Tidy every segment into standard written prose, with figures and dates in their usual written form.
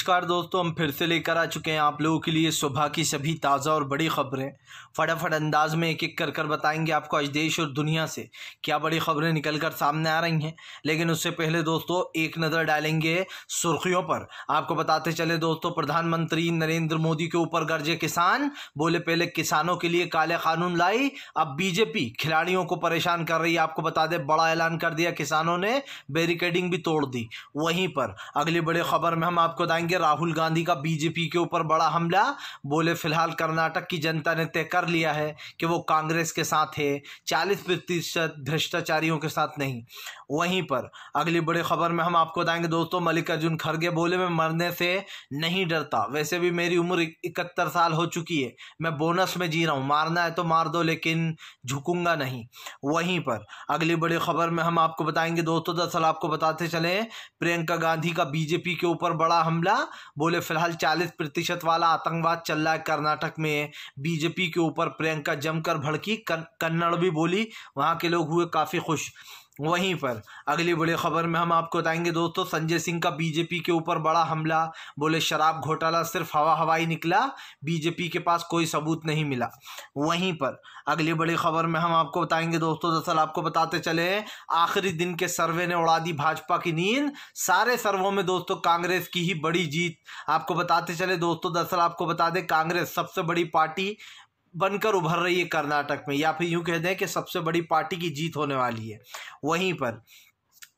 नमस्कार दोस्तों, हम फिर से लेकर आ चुके हैं आप लोगों के लिए सुबह की सभी ताज़ा और बड़ी खबरें। फटाफट अंदाज में एक एक कर बताएंगे आपको आज देश और दुनिया से क्या बड़ी खबरें निकल कर सामने आ रही हैं। लेकिन उससे पहले दोस्तों एक नज़र डालेंगे सुर्खियों पर। आपको बताते चले दोस्तों, प्रधानमंत्री नरेंद्र मोदी के ऊपर गरजे किसान। बोले पहले किसानों के लिए काले कानून लाई, अब बीजेपी खिलाड़ियों को परेशान कर रही है। आपको बता दें, बड़ा ऐलान कर दिया किसानों ने, बैरिकेडिंग भी तोड़ दी। वहीं पर अगली बड़ी खबर में हम आपको बताएंगे राहुल गांधी का बीजेपी के ऊपर बड़ा हमला। बोले फिलहाल कर्नाटक की जनता ने तय कर लिया है कि वो कांग्रेस के साथ है, 40% भ्रष्टाचारियों के साथ नहीं। वहीं पर अगली बड़ी खबर में हम आपको बताएंगे दोस्तों, मल्लिकार्जुन खड़गे बोले मैं मरने से नहीं डरता, वैसे भी मेरी उम्र 71 साल हो चुकी है, मैं बोनस में जी रहा हूं, मारना है तो मार दो लेकिन झुकूंगा नहीं। वहीं पर अगली बड़ी खबर में हम आपको बताएंगे दोस्तों, दरअसल आपको बताते चले प्रियंका गांधी का बीजेपी के ऊपर बड़ा हमला। बोले फिलहाल 40% वाला आतंकवाद चल रहा है कर्नाटक में, बीजेपी के ऊपर प्रियंका जमकर भड़की, कन्नड़ भी बोली, वहां के लोग हुए काफी खुश। वहीं पर अगली बड़ी खबर में हम आपको बताएंगे दोस्तों, संजय सिंह का बीजेपी के ऊपर बड़ा हमला। बोले शराब घोटाला सिर्फ हवाई निकला, बीजेपी के पास कोई सबूत नहीं मिला। वहीं पर अगली बड़ी खबर में हम आपको बताएंगे दोस्तों, दरअसल आपको बताते चले आखिरी दिन के सर्वे ने उड़ा दी भाजपा की नींद। सारे सर्वों में दोस्तों कांग्रेस की ही बड़ी जीत। आपको बताते चले दोस्तों, दरअसल आपको बता दें कांग्रेस सबसे बड़ी पार्टी बनकर उभर रही है कर्नाटक में, या फिर यूं कह दें कि सबसे बड़ी पार्टी की जीत होने वाली है। वहीं पर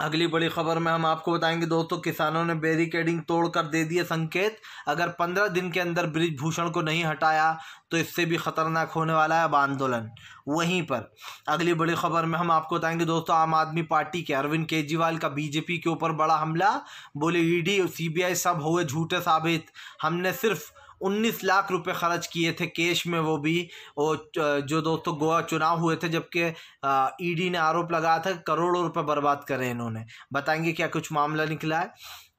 अगली बड़ी खबर में हम आपको बताएंगे दोस्तों, किसानों ने बैरिकेडिंग तोड़कर दे दिए संकेत, अगर 15 दिन के अंदर बृजभूषण को नहीं हटाया तो इससे भी खतरनाक होने वाला है अब आंदोलन। वहीं पर अगली बड़ी खबर में हम आपको बताएंगे दोस्तों, आम आदमी पार्टी के अरविंद केजरीवाल का बीजेपी के ऊपर बड़ा हमला। बोले ईडी और सीबीआई सब हुए झूठे साबित, हमने सिर्फ 19 लाख रुपए खर्च किए थे कैश में, वो भी जो दोस्तों गोवा चुनाव हुए थे, जबकि ईडी ने आरोप लगाया था करोड़ों रुपए बर्बाद करे इन्होंने। बताएंगे क्या कुछ मामला निकला है।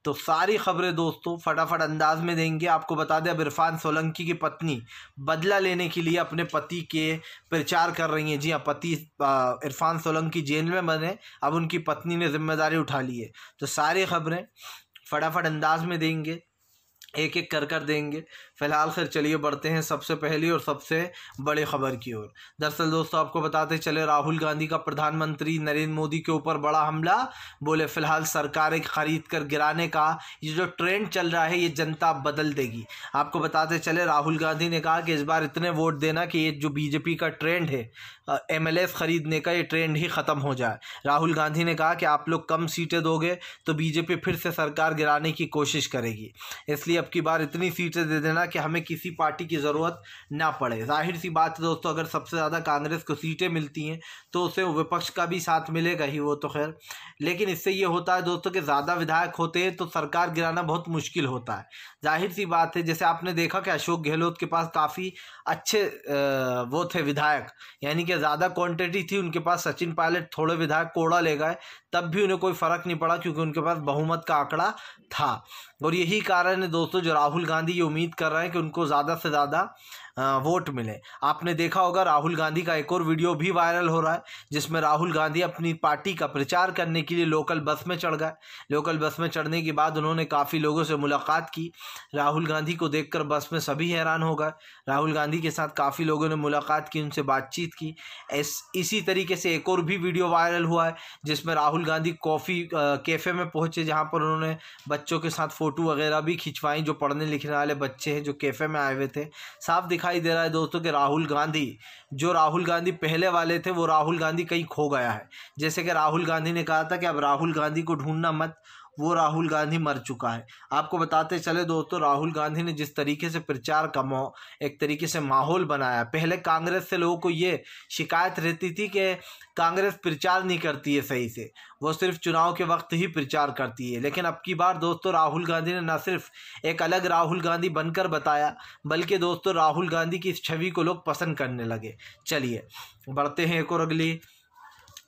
तो सारी खबरें दोस्तों फटाफट अंदाज में देंगे। आपको बता दें अब इरफान सोलंकी की पत्नी बदला लेने के लिए अपने पति के प्रचार कर रही हैं। जी हाँ, पति इरफान सोलंकी जेल में बने, अब उनकी पत्नी ने जिम्मेदारी उठा ली है। तो सारी खबरें फटाफट अंदाज में देंगे, एक एक कर देंगे। फिलहाल फिर चलिए बढ़ते हैं सबसे पहली और सबसे बड़ी खबर की ओर। दरअसल दोस्तों आपको बताते चले, राहुल गांधी का प्रधानमंत्री नरेंद्र मोदी के ऊपर बड़ा हमला। बोले फिलहाल सरकारें खरीद कर गिराने का ये जो ट्रेंड चल रहा है ये जनता बदल देगी। आपको बताते चले राहुल गांधी ने कहा कि इस बार इतने वोट देना कि ये जो बीजेपी का ट्रेंड है MLS खरीदने का, ये ट्रेंड ही ख़त्म हो जाए। राहुल गांधी ने कहा कि आप लोग कम सीटें दोगे तो बीजेपी फिर से सरकार गिराने की कोशिश करेगी, इसलिए अब की बार इतनी सीटें दे देना कि हमें किसी पार्टी की ज़रूरत ना पड़े। जाहिर सी बात है दोस्तों, अगर सबसे ज़्यादा कांग्रेस को सीटें मिलती हैं तो उसे विपक्ष का भी साथ मिलेगा ही, वो तो खैर। लेकिन इससे ये होता है दोस्तों कि ज़्यादा विधायक होते हैं तो सरकार गिराना बहुत मुश्किल होता है। जाहिर सी बात है, जैसे आपने देखा कि अशोक गहलोत के पास काफ़ी अच्छे वो थे विधायक, यानी कि ज़्यादा क्वांटिटी थी उनके पास। सचिन पायलट थोड़े विधायक कोड़ा ले गए, तब भी उन्हें कोई फ़र्क नहीं पड़ा क्योंकि उनके पास बहुमत का आंकड़ा था। और यही कारण है दोस्तों जो राहुल गांधी ये उम्मीद कर रहे हैं कि उनको ज़्यादा से ज़्यादा वोट मिले। आपने देखा होगा राहुल गांधी का एक और वीडियो भी वायरल हो रहा है, जिसमें राहुल गांधी अपनी पार्टी का प्रचार करने के लिए लोकल बस में चढ़ गए। लोकल बस में चढ़ने के बाद उन्होंने काफ़ी लोगों से मुलाकात की। राहुल गांधी को देखकर बस में सभी हैरान हो गए। राहुल गांधी के साथ काफ़ी लोगों ने मुलाकात की, उनसे बातचीत की। इसी तरीके से एक और भी वीडियो वायरल हुआ है जिसमें राहुल गांधी कॉफ़ी कैफ़े में पहुँचे, जहाँ पर उन्होंने बच्चों के साथ फ़ोटो वगैरह भी खिंचवाई, जो पढ़ने लिखने वाले बच्चे हैं जो कैफ़े में आए हुए थे। साफ दिखाई दे रहा है दोस्तों कि राहुल गांधी पहले वाले थे वो राहुल गांधी कहीं खो गया है। जैसे कि राहुल गांधी ने कहा था कि अब राहुल गांधी को ढूंढना मत, वो राहुल गांधी मर चुका है। आपको बताते चले दोस्तों, राहुल गांधी ने जिस तरीके से प्रचार का एक तरीके से माहौल बनाया, पहले कांग्रेस से लोगों को ये शिकायत रहती थी कि कांग्रेस प्रचार नहीं करती है सही से, वो सिर्फ चुनाव के वक्त ही प्रचार करती है। लेकिन अब की बार दोस्तों राहुल गांधी ने न सिर्फ एक अलग राहुल गांधी बनकर बताया, बल्कि दोस्तों राहुल गांधी की इस छवि को लोग पसंद करने लगे। चलिए बढ़ते हैं एक और अगली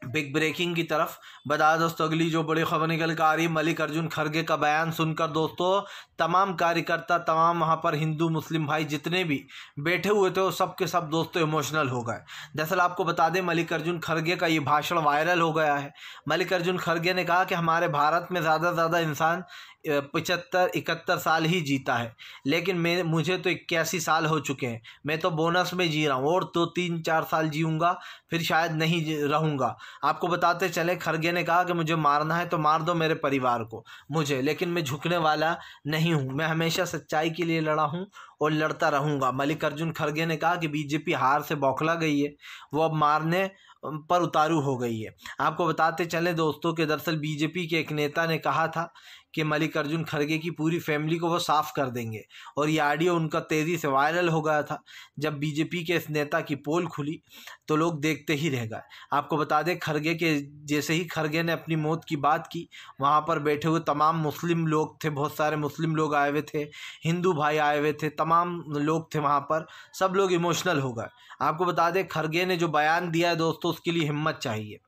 बिग ब्रेकिंग की तरफ। बता दोस्तों अगली जो बड़ी खबर निकल कर आ रही है, मल्लिकार्जुन खड़गे का बयान सुनकर दोस्तों तमाम कार्यकर्ता, तमाम वहाँ पर हिंदू मुस्लिम भाई जितने भी बैठे हुए थे वो सब के सब दोस्तों इमोशनल हो गए। दरअसल आपको बता दें मल्लिकार्जुन खड़गे का ये भाषण वायरल हो गया है। मल्लिकार्जुन खड़गे ने कहा कि हमारे भारत में ज़्यादा से ज़्यादा इंसान 75-71 साल ही जीता है, लेकिन मुझे तो 81 साल हो चुके हैं। मैं तो बोनस में जी रहा हूँ और तो 3-4 साल जीऊँगा, फिर शायद नहीं रहूँगा। आपको बताते चले, खरगे ने कहा कि मुझे मारना है तो मार दो मेरे परिवार को, मुझे, लेकिन मैं झुकने वाला नहीं हूँ। मैं हमेशा सच्चाई के लिए लड़ा हूँ और लड़ता रहूँगा। मल्लिकार्जुन खरगे ने कहा कि बीजेपी हार से बौखला गई है, वो अब मारने पर उतारू हो गई है। आपको बताते चले दोस्तों कि दरअसल बीजेपी के एक नेता ने कहा था कि मल्लिकार्जुन खरगे की पूरी फैमिली को वो साफ कर देंगे, और ये ऑडियो उनका तेज़ी से वायरल हो गया था। जब बीजेपी के इस नेता की पोल खुली तो लोग देखते ही रह गए। आपको बता दें, खरगे के जैसे ही खरगे ने अपनी मौत की बात की, वहाँ पर बैठे हुए तमाम मुस्लिम लोग थे, बहुत सारे मुस्लिम लोग आए हुए थे, हिंदू भाई आए हुए थे, तमाम लोग थे वहाँ पर, सब लोग इमोशनल हो गए। आपको बता दें, खरगे ने जो बयान दिया है दोस्तों, उसके लिए हिम्मत चाहिए।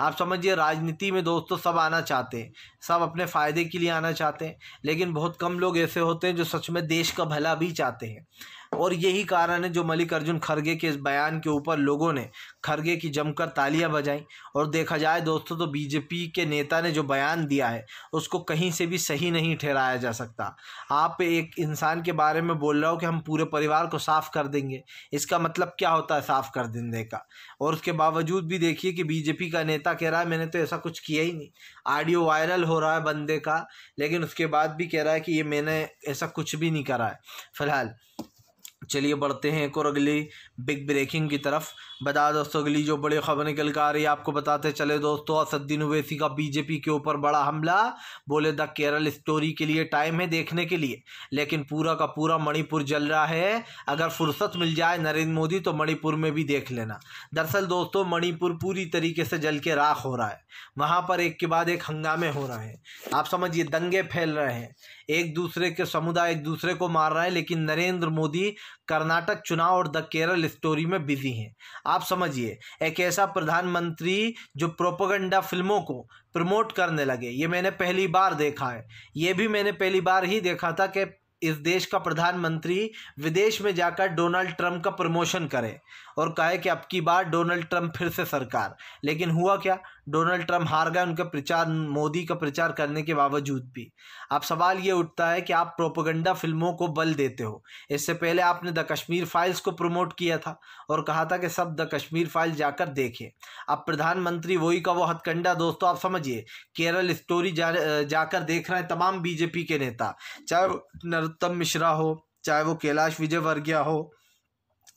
आप समझिए, राजनीति में दोस्तों सब आना चाहते हैं, सब अपने फ़ायदे के लिए आना चाहते हैं, लेकिन बहुत कम लोग ऐसे होते हैं जो सच में देश का भला भी चाहते हैं। और यही कारण है जो मल्लिकार्जुन खरगे के इस बयान के ऊपर लोगों ने खरगे की जमकर तालियां बजाई। और देखा जाए दोस्तों तो बीजेपी के नेता ने जो बयान दिया है उसको कहीं से भी सही नहीं ठहराया जा सकता। आप एक इंसान के बारे में बोल रहे हो कि हम पूरे परिवार को साफ़ कर देंगे, इसका मतलब क्या होता है साफ़ कर देने का? और उसके बावजूद भी देखिए कि बीजेपी का नेता कह रहा है मैंने तो ऐसा कुछ किया ही नहीं। ऑडियो वायरल हो रहा है बंदे का, लेकिन उसके बाद भी कह रहा है कि ये मैंने ऐसा कुछ भी नहीं करा है। फिलहाल चलिए बढ़ते हैं एक और अगली बिग ब्रेकिंग की तरफ। बता दोस्तों, अगली जो बड़ी खबर निकल कर आ रही है, आपको बताते चले दोस्तों, असदुद्दीन ओवैसी का बीजेपी के ऊपर बड़ा हमला। बोले द केरल स्टोरी के लिए टाइम है देखने के लिए, लेकिन पूरा का पूरा मणिपुर जल रहा है। अगर फुर्सत मिल जाए नरेंद्र मोदी तो मणिपुर में भी देख लेना। दरअसल दोस्तों, मणिपुर पूरी तरीके से जल के राख हो रहा है। वहाँ पर एक के बाद एक हंगामे हो रहे हैं, आप समझिए दंगे फैल रहे हैं, एक दूसरे के समुदाय एक दूसरे को मार रहे हैं, लेकिन नरेंद्र मोदी कर्नाटक चुनाव और द केरल स्टोरी में बिजी हैं। आप समझिए, एक ऐसा प्रधानमंत्री जो प्रोपेगेंडा फिल्मों को प्रमोट करने लगे, ये मैंने पहली बार देखा है। ये भी मैंने पहली बार ही देखा था कि इस देश का प्रधानमंत्री विदेश में जाकर डोनाल्ड ट्रंप का प्रमोशन करे और कहे कि अब की बार डोनाल्ड ट्रंप फिर से सरकार। लेकिन हुआ क्या? डोनाल्ड ट्रंप हार गए उनका प्रचार, मोदी का प्रचार करने के बावजूद भी। अब सवाल ये उठता है कि आप प्रोपेगेंडा फिल्मों को बल देते हो। इससे पहले आपने द कश्मीर फाइल्स को प्रमोट किया था और कहा था कि सब द कश्मीर फाइल्स जाकर देखें। अब प्रधानमंत्री वही का वो हथकंडा दोस्तों, आप समझिए केरल स्टोरी जाकर देख रहे हैं तमाम बीजेपी के नेता, चाहे वो नरोत्तम मिश्रा हो, चाहे वो कैलाश विजयवर्गीय हो,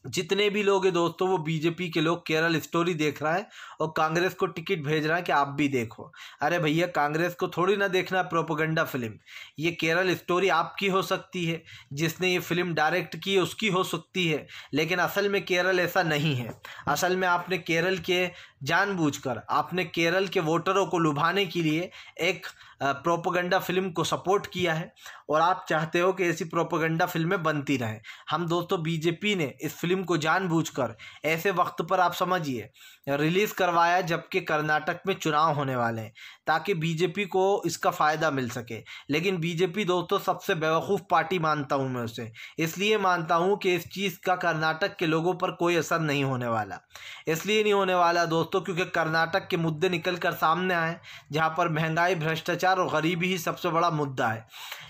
जितने भी लोग हैं दोस्तों, वो बीजेपी के लोग केरल स्टोरी देख रहा है और कांग्रेस को टिकट भेज रहा है कि आप भी देखो। अरे भैया, कांग्रेस को थोड़ी ना देखना प्रोपेगेंडा फिल्म। ये केरल स्टोरी आपकी हो सकती है, जिसने ये फिल्म डायरेक्ट की है उसकी हो सकती है, लेकिन असल में केरल ऐसा नहीं है। असल में आपने केरल के जानबूझकर आपने केरल के वोटरों को लुभाने के लिए एक प्रोपेगेंडा फिल्म को सपोर्ट किया है और आप चाहते हो कि ऐसी प्रोपेगेंडा फिल्में बनती रहें। हम दोस्तों, बीजेपी ने इस फिल्म को जानबूझकर ऐसे वक्त पर आप समझिए रिलीज़ करवाया जबकि कर्नाटक में चुनाव होने वाले हैं, ताकि बीजेपी को इसका फ़ायदा मिल सके। लेकिन बीजेपी दोस्तों सबसे बेवकूफ़ पार्टी मानता हूँ मैं उसे, इसलिए मानता हूँ कि इस चीज़ का कर्नाटक के लोगों पर कोई असर नहीं होने वाला। इसलिए नहीं होने वाला दोस्तों क्योंकि कर्नाटक के मुद्दे निकल कर सामने आए, जहाँ पर महंगाई, भ्रष्टाचार और गरीबी ही सबसे बड़ा मुद्दा है।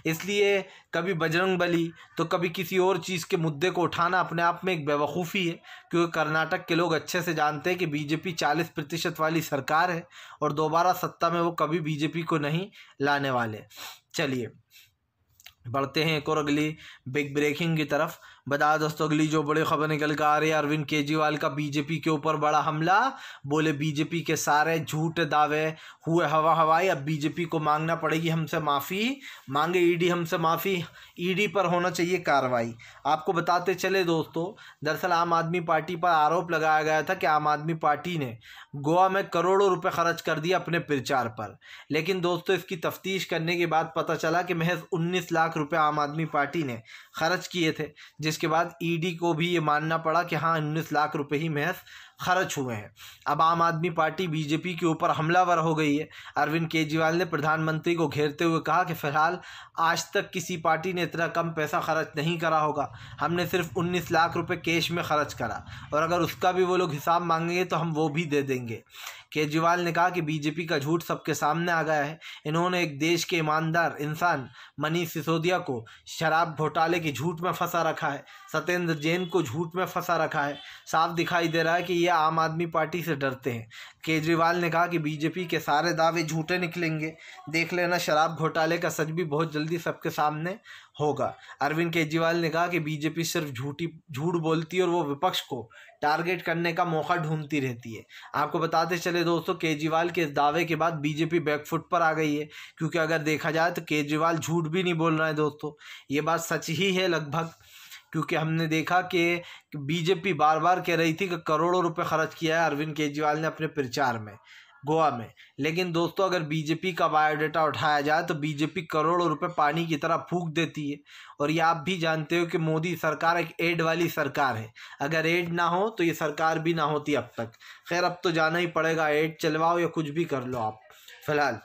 इसलिए कभी बजरंग बली तो कभी किसी और चीज़ के मुद्दे को उठाना अपने आप में एक बेवकूफ़ी है, क्योंकि कर्नाटक के लोग अच्छे से जानते हैं कि बीजेपी 40% वाली सरकार है और दोबारा सत्ता में वो कभी बीजेपी को नहीं लाने वाले। चलिए बढ़ते हैं एक और अगली बिग ब्रेकिंग की तरफ। बता दोस्तों, अगली जो बड़ी खबर निकल कर आ रही है, अरविंद केजरीवाल का बीजेपी के ऊपर बड़ा हमला। बोले बीजेपी के सारे झूठे दावे हुए हवा हवाई, अब बीजेपी को मांगना पड़ेगी हमसे माफ़ी, मांगे ईडी हमसे माफ़ी, ईडी पर होना चाहिए कार्रवाई। आपको बताते चले दोस्तों, दरअसल आम आदमी पार्टी पर आरोप लगाया गया था कि आम आदमी पार्टी ने गोवा में करोड़ों रुपए खर्च कर दिए अपने प्रचार पर। लेकिन दोस्तों, इसकी तफ्तीश करने के बाद पता चला कि महज 19 लाख रुपए आम आदमी पार्टी ने खर्च किए थे, जिसके बाद ईडी को भी ये मानना पड़ा कि हाँ 19 लाख रुपए ही महज खर्च हुए हैं। अब आम आदमी पार्टी बीजेपी के ऊपर हमलावर हो गई है। अरविंद केजरीवाल ने प्रधानमंत्री को घेरते हुए कहा कि फिलहाल आज तक किसी पार्टी ने इतना कम पैसा खर्च नहीं करा होगा, हमने सिर्फ 19 लाख रुपए कैश में खर्च करा, और अगर उसका भी वो लोग हिसाब मांगेंगे तो हम वो भी दे देंगे। केजरीवाल ने कहा कि बीजेपी का झूठ सबके सामने आ गया है। इन्होंने एक देश के ईमानदार इंसान मनीष सिसोदिया को शराब घोटाले के झूठ में फंसा रखा है, सत्येंद्र जैन को झूठ में फंसा रखा है। साफ दिखाई दे रहा है कि ये आम आदमी पार्टी से डरते हैं। केजरीवाल ने कहा कि बीजेपी के सारे दावे झूठे निकलेंगे, देख लेना शराब घोटाले का सच भी बहुत जल्दी सबके सामने होगा। अरविंद केजरीवाल ने कहा कि बीजेपी सिर्फ झूठ बोलती है और वो विपक्ष को टारगेट करने का मौका ढूंढती रहती है। आपको बताते चले दोस्तों, केजरीवाल के इस दावे के बाद बीजेपी बैकफुट पर आ गई है, क्योंकि अगर देखा जाए तो केजरीवाल झूठ भी नहीं बोल रहे हैं दोस्तों, ये बात सच ही है लगभग। क्योंकि हमने देखा कि बीजेपी बार बार कह रही थी कि करोड़ों रुपए खर्च किया है अरविंद केजरीवाल ने अपने प्रचार में गोवा में, लेकिन दोस्तों अगर बीजेपी का बायोडाटा उठाया जाए तो बीजेपी करोड़ों रुपए पानी की तरह फूंक देती है। और ये आप भी जानते हो कि मोदी सरकार एक एड वाली सरकार है, अगर एड ना हो तो ये सरकार भी ना होती अब तक। खैर अब तो जाना ही पड़ेगा, एड चलवाओ या कुछ भी कर लो आप। फिलहाल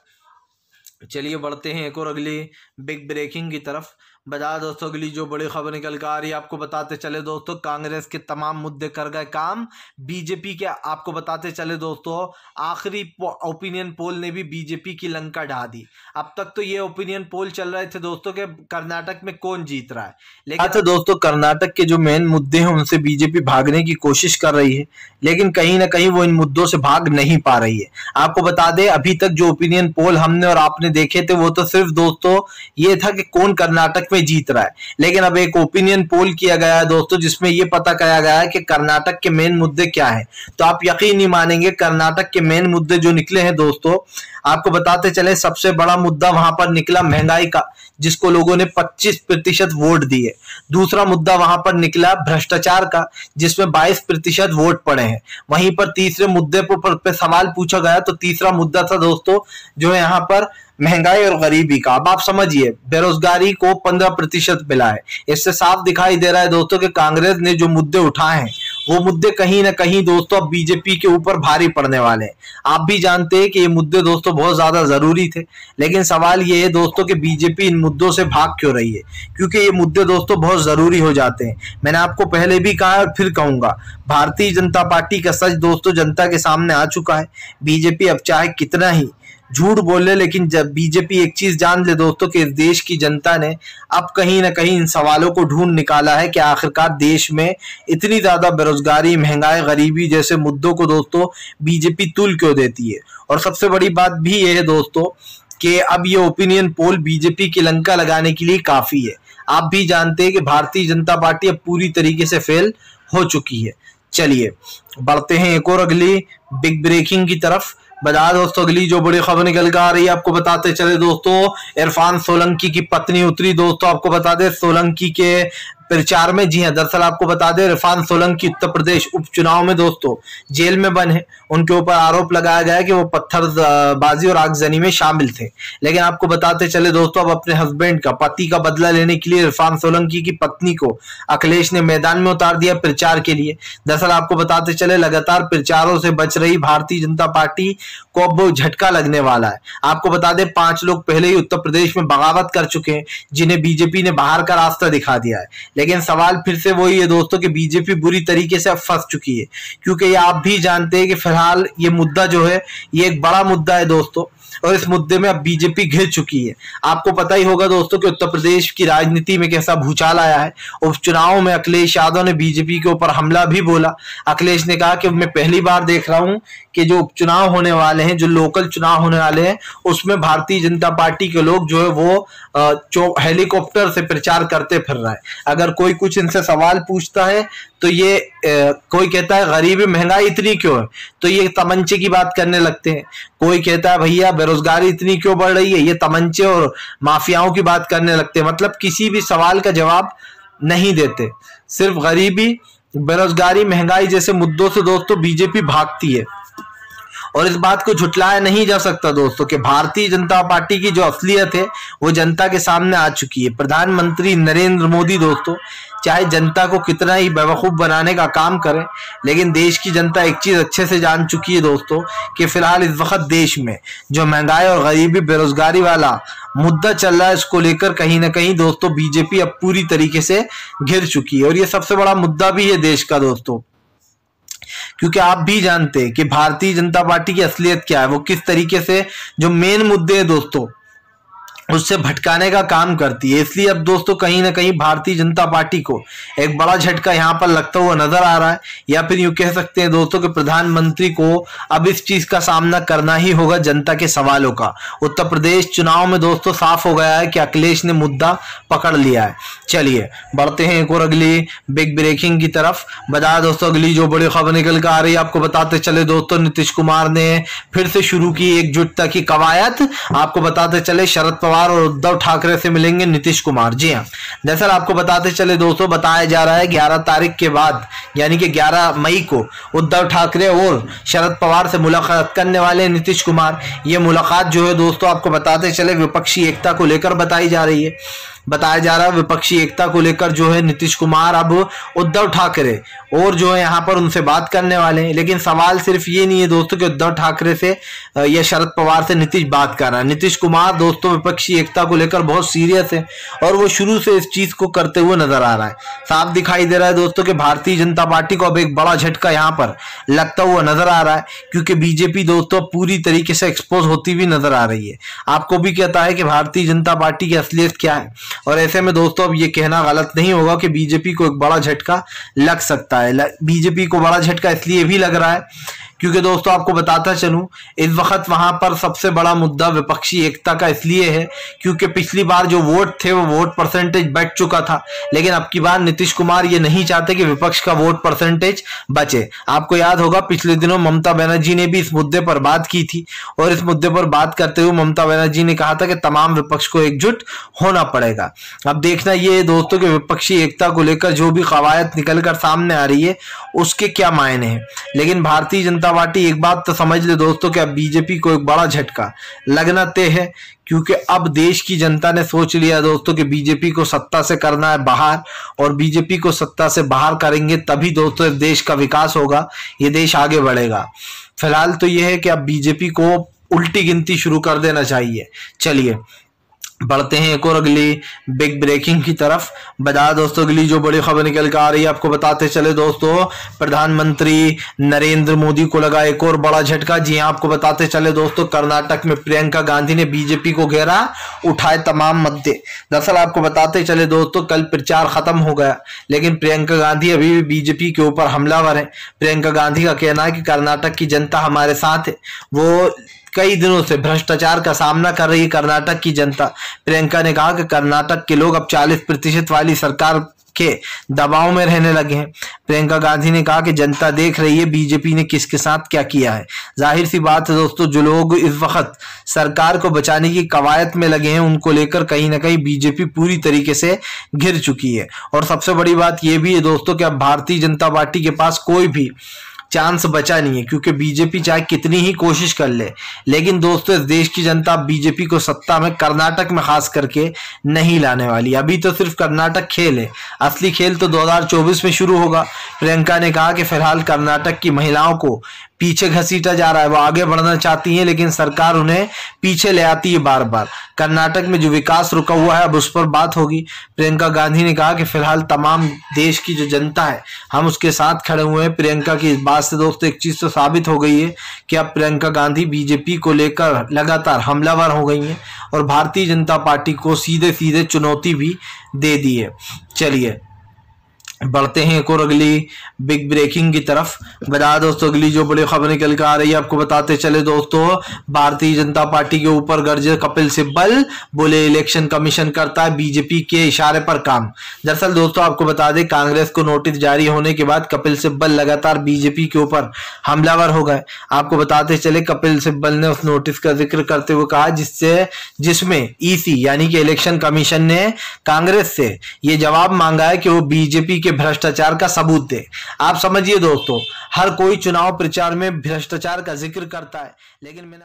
चलिए बढ़ते हैं एक और अगली बिग ब्रेकिंग की तरफ। बता दोस्तों अगली जो बड़ी खबर निकल कर आ रही है, आपको बताते चले दोस्तों, कांग्रेस के तमाम मुद्दे कर गए काम बीजेपी के। आपको बताते चले दोस्तों, आखिरी ओपिनियन पोल ने भी बीजेपी की लंका ढा दी। अब तक तो ये ओपिनियन पोल चल रहे थे दोस्तों के कर्नाटक में कौन जीत रहा है, लेकिन तो दोस्तों कर्नाटक के जो मेन मुद्दे हैं उनसे बीजेपी भागने की कोशिश कर रही है, लेकिन कहीं ना कहीं वो इन मुद्दों से भाग नहीं पा रही है। आपको बता दें अभी तक जो ओपिनियन पोल हमने और आपने देखे थे वो तो सिर्फ दोस्तों ये था कि कौन कर्नाटक में जीत रहा है, लेकिन अब एक ओपिनियन पोल किया गया है दोस्तों जिसमें यह पता किया गया है कि कर्नाटक के मेन मुद्दे क्या हैं। तो आप यकीन नहीं मानेंगे, कर्नाटक के मेन मुद्दे जो निकले हैं दोस्तों, आपको बताते चले सबसे बड़ा मुद्दा वहां पर निकला महंगाई का, जिसको लोगों ने 25% वोट दिए। दूसरा मुद्दा वहां पर निकला भ्रष्टाचार का, जिसमें 22% वोट पड़े हैं। वहीं पर तीसरे मुद्दे पर सवाल पूछा गया तो तीसरा मुद्दा था दोस्तों जो है यहाँ पर महंगाई और गरीबी का। अब आप समझिए बेरोजगारी को 15% मिला है। इससे साफ दिखाई दे रहा है दोस्तों कि कांग्रेस ने जो मुद्दे उठाए हैं वो मुद्दे कहीं ना कहीं दोस्तों अब बीजेपी के ऊपर भारी पड़ने वाले हैं। आप भी जानते हैं कि ये मुद्दे दोस्तों बहुत ज्यादा जरूरी थे, लेकिन सवाल ये है दोस्तों कि बीजेपी इन मुद्दों से भाग क्यों रही है, क्योंकि ये मुद्दे दोस्तों बहुत जरूरी हो जाते हैं। मैंने आपको पहले भी कहा और फिर कहूंगा, भारतीय जनता पार्टी का सच दोस्तों जनता के सामने आ चुका है। बीजेपी अब चाहे कितना ही झूठ बोले, लेकिन जब बीजेपी एक चीज जान ले दोस्तों कि इस देश की जनता ने अब कहीं ना कहीं इन सवालों को ढूंढ निकाला है कि आखिरकार देश में इतनी ज्यादा बेरोजगारी, महंगाई, गरीबी जैसे मुद्दों को दोस्तों बीजेपी तुल क्यों देती है। और सबसे बड़ी बात भी यह है दोस्तों कि अब ये ओपिनियन पोल बीजेपी की लंका लगाने के लिए काफी है। आप भी जानते हैं कि भारतीय जनता पार्टी अब पूरी तरीके से फेल हो चुकी है। चलिए बढ़ते हैं एक और अगली बिग ब्रेकिंग की तरफ। बता दोस्तों अगली जो बड़ी खबर निकल कर आ रही है, आपको बताते चले दोस्तों, इरफान सोलंकी की पत्नी उतरी दोस्तों। आपको बता दें सोलंकी के प्रचार में, जी हां दरअसल आपको बता दें इरफान सोलंकी उत्तर प्रदेश उपचुनाव में दोस्तों जेल में बंद है। उनके ऊपर आरोप लगाया गया है कि वो पत्थरबाजी और आगजनी में शामिल थे। लेकिन आपको बताते चले दोस्तों अब अपने हस्बैंड का, पति का बदला लेने के लिए इरफान सोलंकी की पत्नी को अखिलेश ने मैदान में उतार दिया प्रचार के लिए। दरअसल आपको बताते चले लगातार प्रचारों से बच रही भारतीय जनता पार्टी को अब वो झटका लगने वाला है। आपको बता दें 5 लोग पहले ही उत्तर प्रदेश में बगावत कर चुके हैं, जिन्हें बीजेपी ने बाहर का रास्ता दिखा दिया है। लेकिन सवाल फिर से वही है दोस्तों कि बीजेपी बुरी तरीके से अब फंस चुकी है, क्योंकि ये आप भी जानते हैं कि फिलहाल ये मुद्दा जो है ये एक बड़ा मुद्दा है दोस्तों, और इस मुद्दे में अब बीजेपी घिर चुकी है। आपको पता ही होगा दोस्तों कि उत्तर प्रदेश की राजनीति में कैसा भूचाल आया है। उपचुनाव में अखिलेश यादव ने बीजेपी के ऊपर हमला भी बोला। अखिलेश ने कहा कि मैं पहली बार देख रहा हूं कि जो उपचुनाव होने वाले हैं, जो लोकल चुनाव होने वाले हैं, उसमें भारतीय जनता पार्टी के लोग जो है वो हेलीकॉप्टर से प्रचार करते फिर रहा है। अगर कोई कुछ इनसे सवाल पूछता है तो ये कोई कहता है गरीबी महंगाई इतनी क्यों है, तो ये तमंचे की बात करने लगते हैं। कोई कहता है भैया बेरोजगारी इतनी क्यों बढ़ रही है, ये तमंचे और माफियाओं की बात करने लगते हैं। मतलब किसी भी सवाल का जवाब नहीं देते, सिर्फ गरीबी, बेरोजगारी, महंगाई जैसे मुद्दों से दोस्तों बीजेपी भागती है। और इस बात को झुटलाया नहीं जा सकता दोस्तों कि भारतीय जनता पार्टी की जो असलियत है वो जनता के सामने आ चुकी है। प्रधानमंत्री नरेंद्र मोदी दोस्तों चाहे जनता को कितना ही बेवकूफ़ बनाने का काम करें, लेकिन देश की जनता एक चीज़ अच्छे से जान चुकी है दोस्तों कि फ़िलहाल इस वक्त देश में जो महंगाई और गरीबी बेरोजगारी वाला मुद्दा चल रहा है, इसको लेकर कहीं ना कहीं दोस्तों बीजेपी अब पूरी तरीके से घिर चुकी है। और ये सबसे बड़ा मुद्दा भी है देश का दोस्तों, क्योंकि आप भी जानते हैं कि भारतीय जनता पार्टी की असलियत क्या है, वो किस तरीके से जो मेन मुद्दे हैं दोस्तों उससे भटकाने का काम करती है। इसलिए अब दोस्तों कहीं ना कहीं भारतीय जनता पार्टी को एक बड़ा झटका यहां पर लगता हुआ नजर आ रहा है, या फिर यूं कह सकते हैं दोस्तों कि प्रधानमंत्री को अब इस चीज का सामना करना ही होगा, जनता के सवालों का। उत्तर प्रदेश चुनाव में दोस्तों साफ हो गया है कि अखिलेश ने मुद्दा पकड़ लिया है। चलिए बढ़ते हैं एक और अगली बिग ब्रेकिंग की तरफ। बता दोस्तों अगली जो बड़ी खबर निकल कर आ रही है, आपको बताते चले दोस्तों नीतीश कुमार ने फिर से शुरू की एकजुटता की कवायद। आपको बताते चले शरद पवार और उद्धव ठाकरे से मिलेंगे नीतीश कुमार। जी हां, दरअसल आपको बताते चले दोस्तों, बताया जा रहा है 11 तारीख के बाद यानी कि 11 मई को उद्धव ठाकरे और शरद पवार से मुलाकात करने वाले नीतीश कुमार। ये मुलाकात जो है दोस्तों आपको बताते चले विपक्षी एकता को लेकर बताई जा रही है। बताया जा रहा है विपक्षी एकता को लेकर जो है नीतीश कुमार अब उद्धव ठाकरे और जो है यहाँ पर उनसे बात करने वाले हैं। लेकिन सवाल सिर्फ ये नहीं है दोस्तों कि उद्धव ठाकरे से या शरद पवार से नीतीश बात कर रहा है। नीतीश कुमार दोस्तों विपक्षी एकता को लेकर बहुत सीरियस है और वो शुरू से इस चीज को करते हुए नजर आ रहा है। साफ दिखाई दे रहा है दोस्तों कि भारतीय जनता पार्टी को अब एक बड़ा झटका यहाँ पर लगता हुआ नजर आ रहा है, क्योंकि बीजेपी दोस्तों पूरी तरीके से एक्सपोज होती हुई नजर आ रही है। आपको भी कहता है कि भारतीय जनता पार्टी की असलियत क्या है, और ऐसे में दोस्तों अब ये कहना गलत नहीं होगा कि बीजेपी को एक बड़ा झटका लग सकता है। बीजेपी को बड़ा झटका इसलिए भी लग रहा है क्योंकि दोस्तों आपको बताता चलूं, इस वक्त वहां पर सबसे बड़ा मुद्दा विपक्षी एकता का इसलिए है क्योंकि पिछली बार जो वोट थे वो वोट परसेंटेज बढ़ चुका था, लेकिन अब की बार नीतीश कुमार ये नहीं चाहते कि विपक्ष का वोट परसेंटेज बचे। आपको याद होगा पिछले दिनों ममता बनर्जी ने भी इस मुद्दे पर बात की थी, और इस मुद्दे पर बात करते हुए ममता बनर्जी ने कहा था कि तमाम विपक्ष को एकजुट होना पड़ेगा। अब देखना ये है दोस्तों कि विपक्षी एकता को लेकर जो भी कवायद निकल कर सामने आ रही है उसके क्या मायने हैं। लेकिन भारतीय जनता पार्टी एक बात तो समझ ले दोस्तों कि अब बीजेपी को एक बड़ा झटका लगना तय है, क्योंकि अब देश की जनता ने सोच लिया दोस्तों कि बीजेपी को सत्ता से करना है बाहर, और बीजेपी को सत्ता से बाहर करेंगे तभी दोस्तों इस देश का विकास होगा, ये देश आगे बढ़ेगा। फिलहाल तो यह है कि अब बीजेपी को उल्टी गिनती शुरू कर देना चाहिए। चलिए बढ़ते हैं एक और अगली बिग ब्रेकिंग की तरफ। बता दोस्तों अगली जो बड़ी खबर निकल कर आ रही है, आपको बताते चले दोस्तों प्रधानमंत्री नरेंद्र मोदी को लगा एक और बड़ा झटका। जी हां, आपको बताते चले दोस्तों कर्नाटक में प्रियंका गांधी ने बीजेपी को घेरा, उठाए तमाम मुद्दे। दरअसल आपको बताते चले दोस्तों कल प्रचार खत्म हो गया, लेकिन प्रियंका गांधी अभी भी बीजेपी के ऊपर हमलावर है। प्रियंका गांधी का कहना है कि कर्नाटक की जनता हमारे साथ है, वो कई दिनों से भ्रष्टाचार का सामना कर रही है कर्नाटक की जनता। प्रियंका ने कहा कि कर्नाटक के लोग अब 40% वाली सरकार के दबाव में रहने लगे हैं। प्रियंका गांधी ने कहा कि जनता देख रही है बीजेपी ने किसके साथ क्या किया है। जाहिर सी बात है दोस्तों, जो लोग इस वक्त सरकार को बचाने की कवायद में लगे हैं उनको लेकर कहीं ना कहीं बीजेपी पूरी तरीके से घिर चुकी है। और सबसे बड़ी बात यह भी है दोस्तों कि अब भारतीय जनता पार्टी के पास कोई भी चांस बचा नहीं है, क्योंकि बीजेपी चाहे कितनी ही कोशिश कर ले, लेकिन दोस्तों इस देश की जनता बीजेपी को सत्ता में कर्नाटक में खास करके नहीं लाने वाली। अभी तो सिर्फ कर्नाटक खेल है, असली खेल तो 2024 में शुरू होगा। प्रियंका ने कहा कि फिलहाल कर्नाटक की महिलाओं को पीछे घसीटा जा रहा है, वो आगे बढ़ना चाहती हैं लेकिन सरकार उन्हें पीछे ले आती है बार बार। कर्नाटक में जो विकास रुका हुआ है अब उस पर बात होगी। प्रियंका गांधी ने कहा कि फिलहाल तमाम देश की जो जनता है हम उसके साथ खड़े हुए हैं। प्रियंका की इस बात से दोस्तों एक चीज तो साबित हो गई है कि अब प्रियंका गांधी बीजेपी को लेकर लगातार हमलावर हो गई हैं और भारतीय जनता पार्टी को सीधे सीधे चुनौती भी दे दी है। चलिए बढ़ते हैं एक और अगली बिग ब्रेकिंग की तरफ। बता दोस्तों अगली जो बड़ी खबर निकल कर आ रही है, आपको बताते चले दोस्तों भारतीय जनता पार्टी के ऊपर गरजे कपिल सिब्बल, बोले इलेक्शन कमीशन करता है बीजेपी के इशारे पर काम। दरअसल दोस्तों आपको बता दें कांग्रेस को नोटिस जारी होने के बाद कपिल सिब्बल लगातार बीजेपी के ऊपर हमलावर हो गए। आपको बताते चले कपिल सिब्बल ने उस नोटिस का जिक्र करते हुए कहा जिसमें ईसी यानी कि इलेक्शन कमीशन ने कांग्रेस से ये जवाब मांगा है कि वो बीजेपी के भ्रष्टाचार का सबूत दे। आप समझिए दोस्तों, हर कोई चुनाव प्रचार में भ्रष्टाचार का जिक्र करता है, लेकिन मैंने